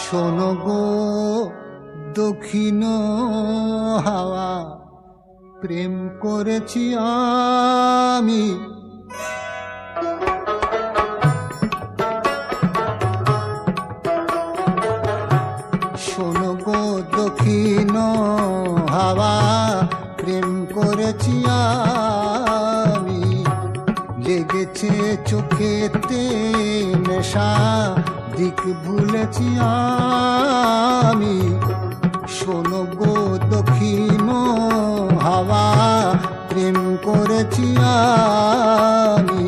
শোনো গো দক্ষিণ হাওয়া, প্রেম করেছি আমি। শোনো গো দক্ষিণ হাওয়া, প্রেম করেছি আমি। লেগেছে চোখেতে নেশা, দিক ভুলেছি আমি। শোনো গো দক্ষিণ হাওয়া, প্রেম করেছি আমি।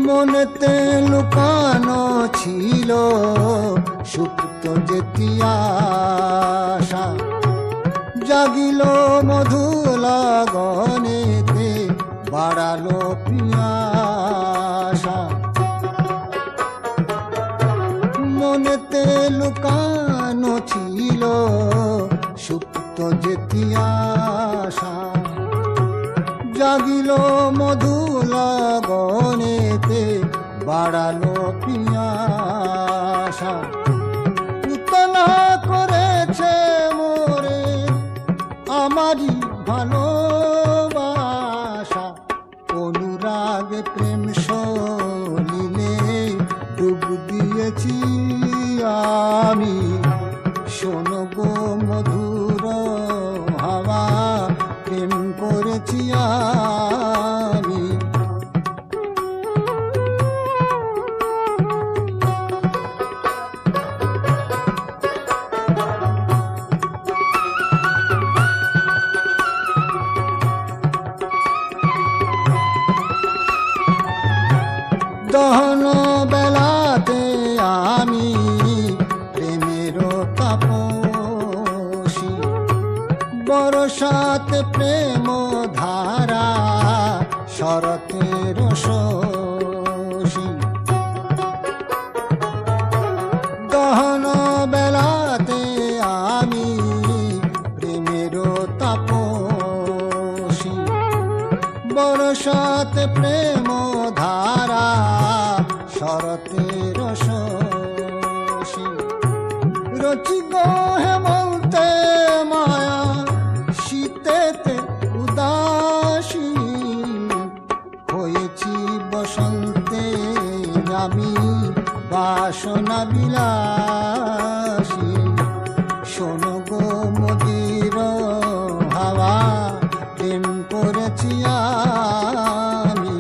মনেতে লুকানো ছিল সুপ্ত যেতি আশা, জাগিল মধু লগনেতে, বাড়ালো পিয়াসা। মনেতে লুকানো ছিল সুপ্ত যেতি আশা, জাগিল মধু লগনেতে, বাড়ালো পিয়াসা। পুতনা করেছে মোরে আমারই ভালোবাসা, অনুরাগে প্রেম সলিলে ডুব দিয়েছি আমি। শোনো গো মধুর হাওয়া, প্রেম করেছি আমি। দহন বেলাতে আমি প্রেমের তাপসী, বরসাতে প্রেম ধারা, শরতের শশী। দহন বেলাতে আমি প্রেমের তাপসী, বরসাতে প্রেম ধারা, শরতের শশী। রচি গো হেমন্তে মায়া, শীতেতে উদাসী, হয়েছি বসন্তে আমি বাসনা বিলাসী। শোনো গো মদির হাওয়া, প্রেম করেছি আমি।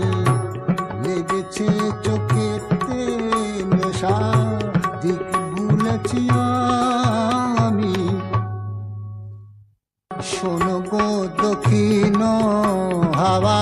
লেগেছে চোখেতে নেশা, দিক ভুলেছি আমি। শোনো গো দক্ষিণ হাওয়া,